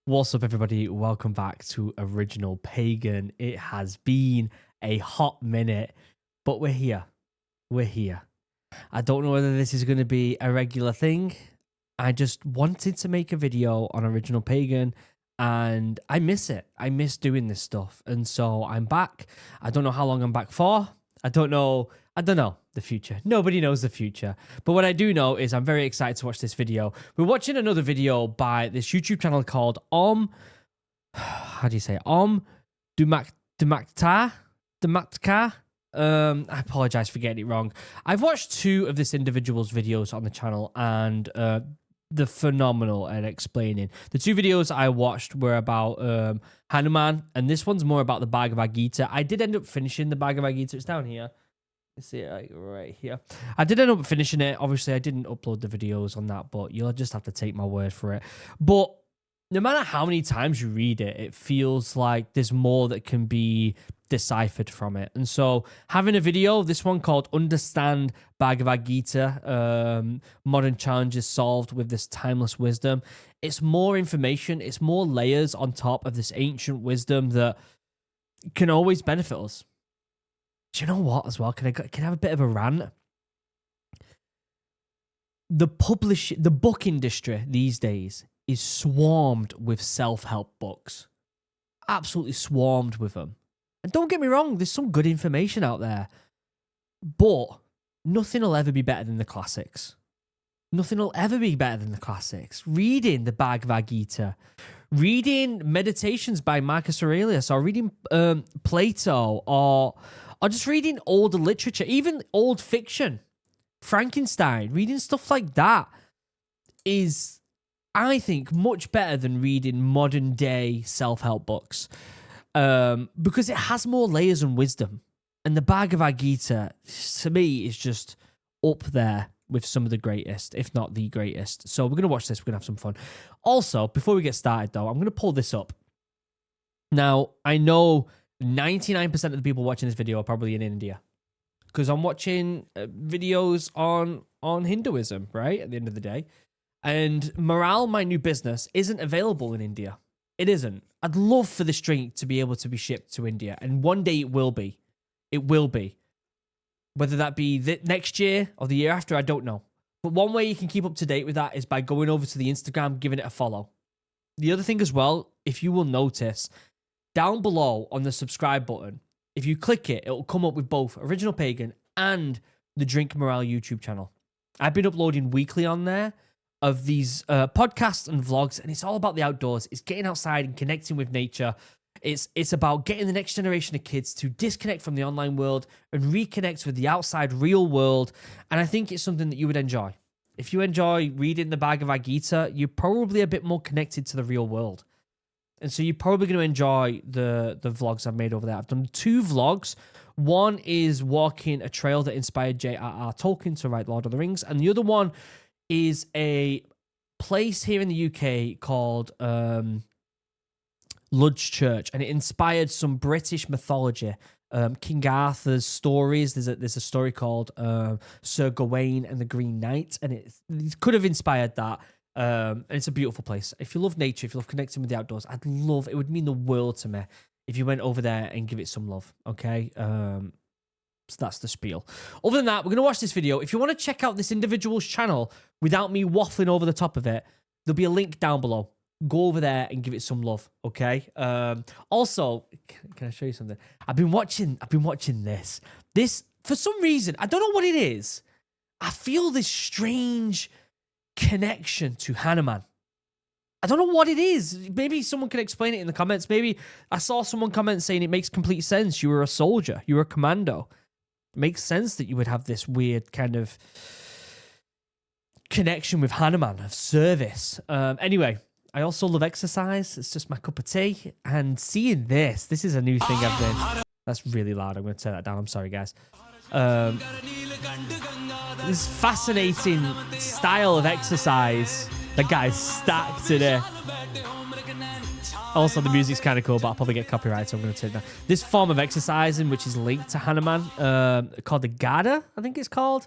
What's up, everybody? Welcome back to Original Pagan. It has been a hot minute, but we're here. We're here. I don't know whether this is going to be a regular thing. I just wanted to make a video on Original Pagan, and I miss it. I miss doing this stuff, and so I'm back. I don't know how long I'm back for. I don't know the future. Nobody knows the future. But what I do know is I'm very excited to watch this video. We're watching another video by this YouTube channel called how do you say it? Dhumatkar? I apologize for getting it wrong. I've watched two of this individual's videos on the channel, and they're phenomenal at explaining. The two videos I watched were about Hanuman, and this one's more about the Bhagavad Gita. I did end up finishing the Bhagavad Gita. It's down here. You see it like right here. I did end up finishing it. Obviously, I didn't upload the videos on that, but you'll just have to take my word for it. But no matter how many times you read it, it feels like there's more that can be deciphered from it. And so having a video, this one called Understand Bhagavad Gita, Modern Challenges Solved with This Timeless Wisdom, it's more information, it's more layers on top of this ancient wisdom that can always benefit us. Do you know what as well? Can I have a bit of a rant? The book industry these days is swarmed with self-help books. Absolutely swarmed with them. And don't get me wrong, there's some good information out there. But nothing will ever be better than the classics. Nothing will ever be better than the classics. Reading the Bhagavad Gita, reading Meditations by Marcus Aurelius, or reading Plato, or just reading older literature, even old fiction, Frankenstein, reading stuff like that is, I think, much better than reading modern day self-help books, because it has more layers and wisdom. And the Bhagavad Gita, to me, is just up there with some of the greatest, if not the greatest. So we're going to watch this. We're going to have some fun. Also, before we get started, though, I'm going to pull this up. Now, I know 99% of the people watching this video are probably in India, because I'm watching videos on Hinduism, right, at the end of the day. And Morale, my new business, isn't available in India. It isn't. I'd love for this drink to be able to be shipped to India, and one day it will be. It will be. Whether that be next year or the year after, I don't know. But one way you can keep up to date with that is by going over to the Instagram, giving it a follow. The other thing as well, if you will notice, down below on the subscribe button, if you click it, it'll come up with both Original Pagan and the Drink Morale YouTube channel. I've been uploading weekly on there of these podcasts and vlogs, and it's all about the outdoors. It's getting outside and connecting with nature. It's about getting the next generation of kids to disconnect from the online world and reconnect with the outside real world. And I think it's something that you would enjoy. If you enjoy reading the Bhagavad Gita, you're probably a bit more connected to the real world. And so you're probably going to enjoy the vlogs I've made over there. I've done two vlogs. One is walking a trail that inspired J.R.R. Tolkien to write Lord of the Rings. And the other one is a place here in the UK called Ludge Church. And it inspired some British mythology. King Arthur's stories. There's a story called Sir Gawain and the Green Knight. And it could have inspired that. And it's a beautiful place. If you love nature, if you love connecting with the outdoors, it would mean the world to me if you went over there and give it some love, okay? So that's the spiel. Other than that, we're going to watch this video. If you want to check out this individual's channel without me waffling over the top of it, there'll be a link down below. Go over there and give it some love, okay? Also, can I show you something? I've been watching this. This, for some reason, I don't know what it is. I feel this strange connection to Hanuman. I don't know what it is. Maybe someone can explain it in the comments. Maybe I saw someone comment saying it makes complete sense. You were a soldier. You were a commando. It makes sense that you would have this weird kind of connection with Hanuman, of service. Anyway, I also love exercise. It's just my cup of tea. And seeing this is a new thing I've been... That's really loud. I'm going to turn that down. I'm sorry, guys. This fascinating style of exercise. The guy's stacked today. Also, the music's kind of cool, but I'll probably get copyright, so I'm going to turn it down. This form of exercising, which is linked to Hanuman, called the Gada, I think it's called.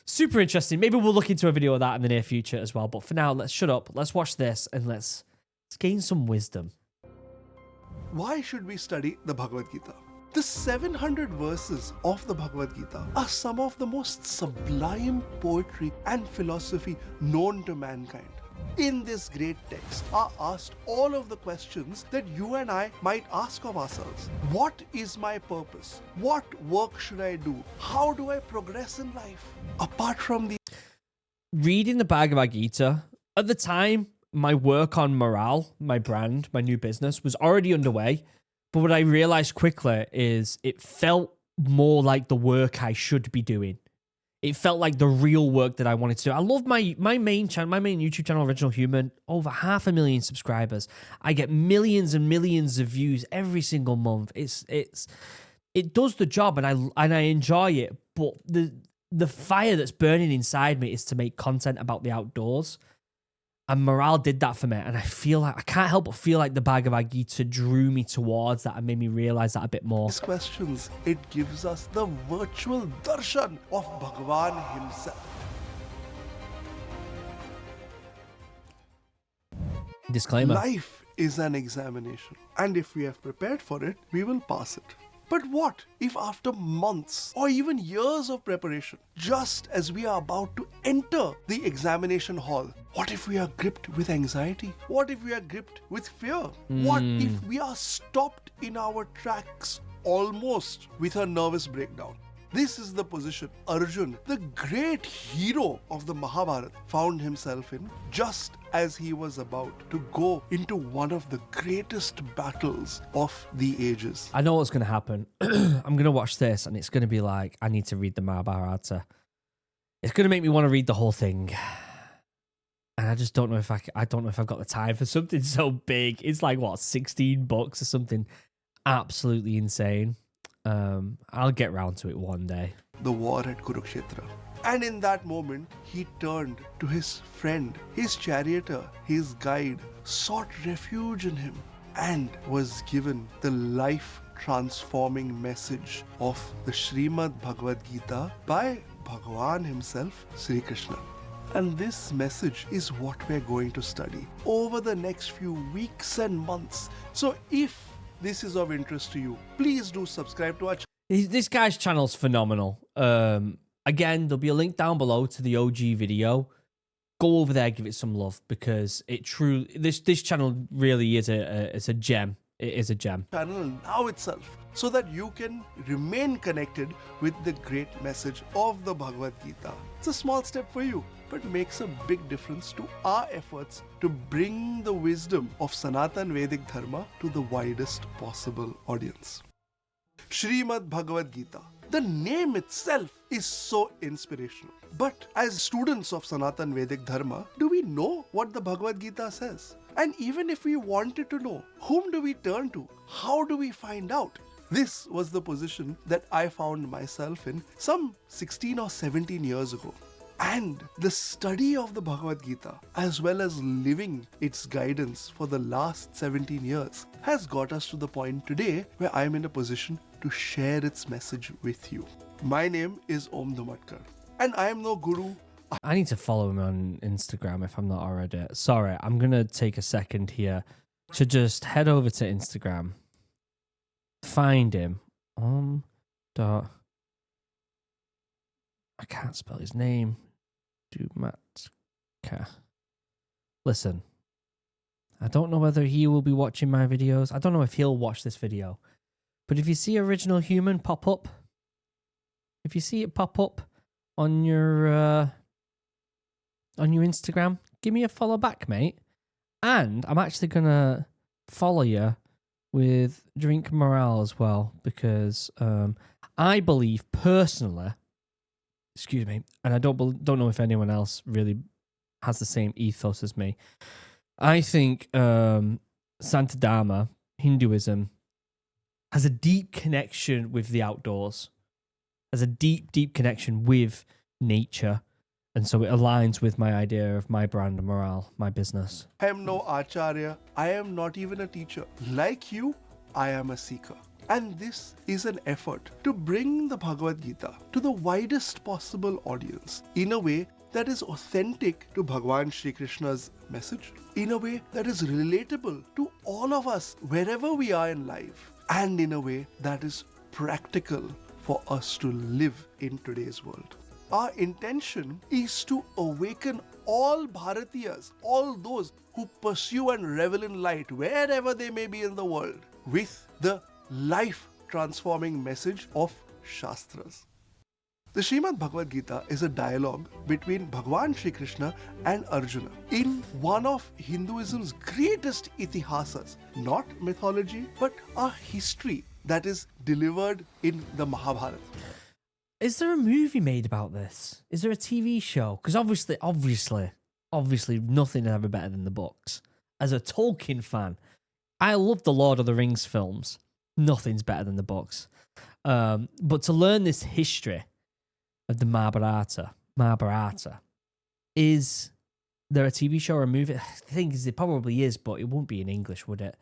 Super interesting. Maybe we'll look into a video of that in the near future as well. But for now, let's shut up. Let's watch this and let's Let's gain some wisdom. Why should we study the Bhagavad Gita? The 700 verses of the Bhagavad Gita are some of the most sublime poetry and philosophy known to mankind. In this great text are asked all of the questions that you and I might ask of ourselves. What is my purpose? What work should I do? How do I progress in life? Apart from the Reading the Bhagavad Gita, at the time, my work on morale, my brand, my new business was already underway. But what I realized quickly is it felt more like the work I should be doing. It felt like the real work that I wanted to do. I love my main channel, my main YouTube channel, Original Human, over 500,000 subscribers. I get millions and millions of views every single month. It does the job, and I enjoy it. But the fire that's burning inside me is to make content about the outdoors. And morale did that for me. And I can't help but feel like the Bhagavad Gita drew me towards that and made me realize that a bit more. these questions, it gives us the virtual darshan of Bhagavan himself. Disclaimer. Life is an examination, and if we have prepared for it, we will pass it. But what if after months or even years of preparation, just as we are about to enter the examination hall, what if we are gripped with anxiety? What if we are gripped with fear? What if we are stopped in our tracks almost with a nervous breakdown? This is the position Arjun, the great hero of the Mahabharata, found himself in just as he was about to go into one of the greatest battles of the ages. I know what's going to happen. I'm going to watch this and it's going to be like, I need to read the Mahabharata. It's going to make me want to read the whole thing. And I just don't know if I don't know if I've got the time for something so big. It's like, what, 16 books or something absolutely insane. I'll get round to it one day. The war at Kurukshetra. And in that moment, he turned to his friend, his charioteer, his guide, sought refuge in him, and was given the life-transforming message of the Srimad Bhagavad Gita by Bhagavan himself, Sri Krishna. And this message is what we're going to study over the next few weeks and months. So if this is of interest to you, please do subscribe to our channel. This guy's channel's phenomenal. Again, there'll be a link down below to the OG video. Go over there, give it some love, because this channel really is a gem. It is a gem. Channel now itself, so that you can remain connected with the great message of the Bhagavad Gita. It's a small step for you, but makes a big difference to our efforts to bring the wisdom of Sanatan Vedic Dharma to the widest possible audience. Srimad Bhagavad Gita. The name itself is so inspirational. But as students of Sanatan Vedic Dharma, do we know what the Bhagavad Gita says? And even if we wanted to know, whom do we turn to? How do we find out? This was the position that I found myself in some 16 or 17 years ago. And the study of the Bhagavad Gita, as well as living its guidance for the last 17 years, has got us to the point today where I am in a position to share its message with you. My name is Om Dhumatkar, and I am no guru. I need to follow him on Instagram if I'm not already. Sorry, I'm going to take a second here to just head over to Instagram, find him. I can't spell his name. Dhumatkar. Listen, I don't know whether he will be watching my videos. I don't know if he'll watch this video. But if you see Original Human pop up, if you see it pop up on your Instagram, give me a follow back, mate. And I'm actually going to follow you with Drink Morale as well, because I believe personally, excuse me, and I don't know if anyone else really has the same ethos as me. I think Santadharma, Hinduism, has a deep connection with the outdoors, has a deep, deep connection with nature. And so it aligns with my idea of my brand and morale, my business. I am no acharya. I am not even a teacher. Like you, I am a seeker. And this is an effort to bring the Bhagavad Gita to the widest possible audience in a way that is authentic to Bhagwan Shri Krishna's message, in a way that is relatable to all of us wherever we are in life, and in a way that is practical for us to live in today's world. Our intention is to awaken all Bharatiyas, all those who pursue and revel in light wherever they may be in the world, with the life-transforming message of Shastras. The Srimad Bhagavad Gita is a dialogue between Bhagwan Shri Krishna and Arjuna in one of Hinduism's greatest itihasas, not mythology, but a history that is delivered in the Mahabharata. Is there a movie made about this? Is there a TV show? Because obviously, nothing ever better than the books. As a Tolkien fan, I love the Lord of the Rings films. Nothing's better than the books. But to learn this history of the Mahabharata, is there a TV show or a movie? The thing is, it probably is, but it won't be in English, would it?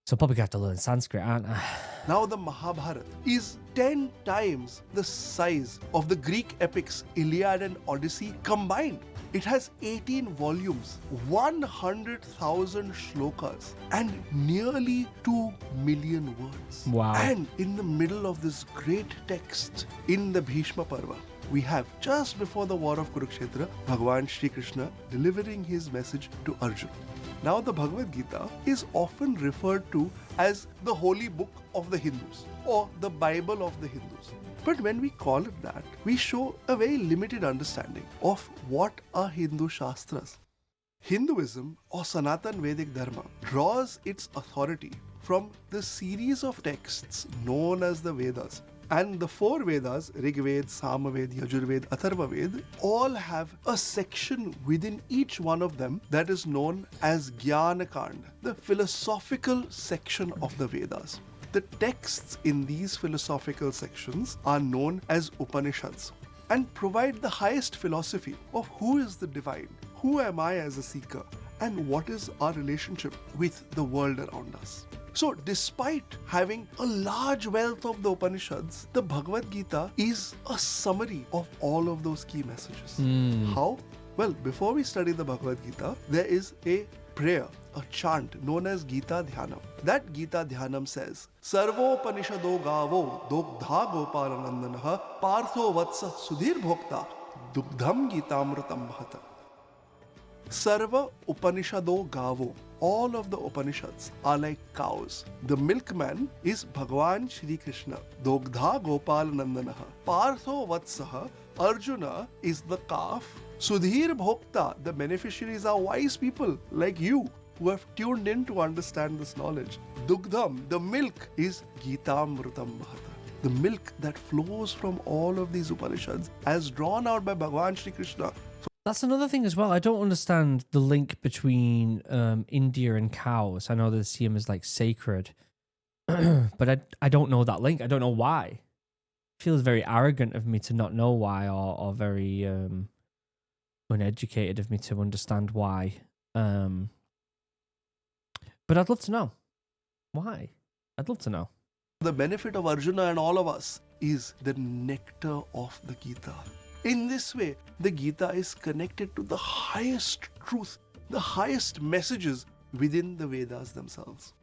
So I'll probably have to learn Sanskrit, aren't I? Now the Mahabharata is 10 times the size of the Greek epics Iliad and Odyssey combined. It has 18 volumes, 100,000 shlokas, and nearly 2 million words. Wow. And in the middle of this great text, in the Bhishma Parva, we have, just before the war of Kurukshetra, Bhagwan Shri Krishna delivering his message to Arjuna. Now, the Bhagavad Gita is often referred to as the holy book of the Hindus or the Bible of the Hindus. But when we call it that, we show a very limited understanding of what are Hindu Shastras. Hinduism or Sanatan Vedic Dharma draws its authority from the series of texts known as the Vedas. And the 4 Vedas, Rig Ved, Samaved, Yajurved, Atharvaved, all have a section within each one of them that is known as Jnana-kanda, the philosophical section of the Vedas. The texts in these philosophical sections are known as Upanishads and provide the highest philosophy of who is the divine, who am I as a seeker, and what is our relationship with the world around us. So, despite having a large wealth of the Upanishads, the Bhagavad Gita is a summary of all of those key messages. How? Well, before we study the Bhagavad Gita, there is a prayer, a chant known as Gita Dhyanam. That Gita Dhyanam says, Sarvopanishado gavo dogdha gopalanandanaha partho vatsa sudhir bhokta dugdham gitamrutam bhata. Sarva Upanishado Gavo. All of the Upanishads are like cows. The milkman is Bhagwan Shri Krishna. Dogdha Gopal Nandanaha. Partho Vatsaha. Arjuna is the calf. Sudhir Bhokta. The beneficiaries are wise people like you who have tuned in to understand this knowledge. Dugdham, the milk, is Gitamrutam Bhata. The milk that flows from all of these Upanishads as drawn out by Bhagwan Shri Krishna. That's another thing as well. I don't understand the link between India and cows. I know they see them as like sacred, but I don't know that link. I don't know why. It feels very arrogant of me to not know why, or very uneducated of me to understand why. But I'd love to know why. I'd love to know. The benefit of Arjuna and all of us is the nectar of the Gita. In this way, the Gita is connected to the highest truth, the highest messages within the Vedas themselves.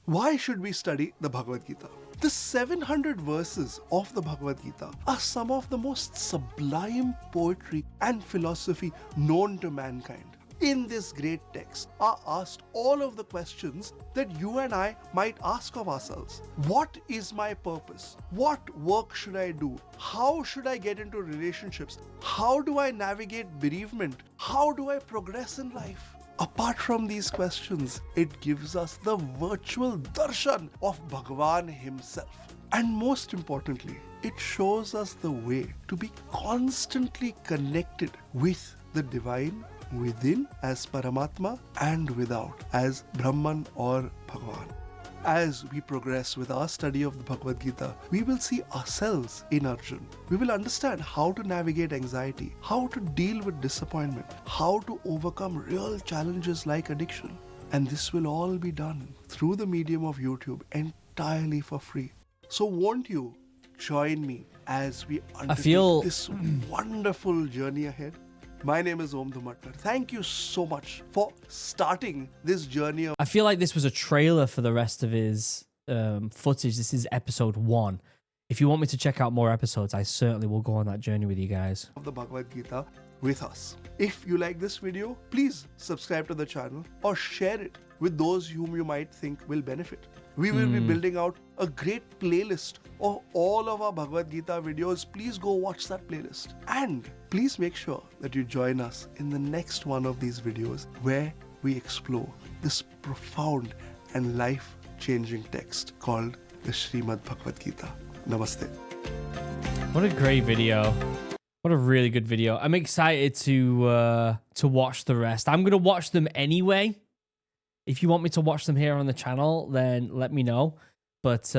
Why should we study the Bhagavad Gita? The 700 verses of the Bhagavad Gita are some of the most sublime poetry and philosophy known to mankind. In this great text are asked all of the questions that you and I might ask of ourselves. What is my purpose? What work should I do? How should I get into relationships? How do I navigate bereavement? How do I progress in life? Apart from these questions, it gives us the virtual darshan of Bhagavan himself. And most importantly, it shows us the way to be constantly connected with the divine within as Paramatma and without as Brahman or Bhagavan. As we progress with our study of the Bhagavad Gita, we will see ourselves in Arjuna. We will understand how to navigate anxiety, how to deal with disappointment, how to overcome real challenges like addiction. And this will all be done through the medium of YouTube entirely for free. So won't you join me as we undertake feel- this wonderful journey ahead. My name is Dhumatkar. Thank you so much for starting this journey of I feel like this was a trailer for the rest of his footage. This is episode 1. If you want me to check out more episodes, I certainly will go on that journey with you guys. the Bhagavad Gita with us. If you like this video, please subscribe to the channel or share it with those whom you might think will benefit. We will be building out a great playlist of all of our Bhagavad Gita videos. Please go watch that playlist. And please make sure that you join us in the next one of these videos where we explore this profound and life-changing text called the Srimad Bhagavad Gita. Namaste. What a great video. What a really good video. I'm excited to watch the rest. I'm going to watch them anyway. If you want me to watch them here on the channel, then let me know. But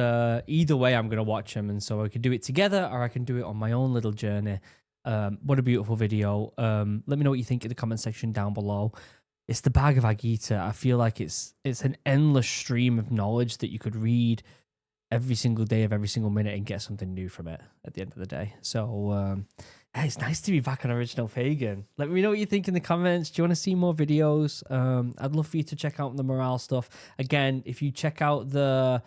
either way, I'm going to watch them. And so I could do it together or I can do it on my own little journey. What a beautiful video. Let me know what you think in the comment section down below. It's the Bhagavad Gita. I feel like it's an endless stream of knowledge that you could read every single day of every single minute and get something new from it at the end of the day. So it's nice to be back on Original Pagan. Let me know what you think in the comments. Do you want to see more videos? I'd love for you to check out the morale stuff. Again, if you check out the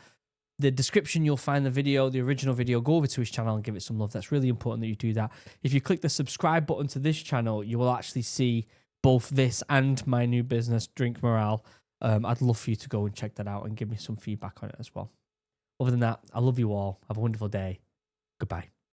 description, you'll find the original video. Go over to his channel and give it some love. That's really important that you do that. If you click the subscribe button to this channel, you will actually see both this and my new business, Drink Morale. I'd love for you to go and check that out and give me some feedback on it as well. Other than that, I love you all. Have a wonderful day. Goodbye.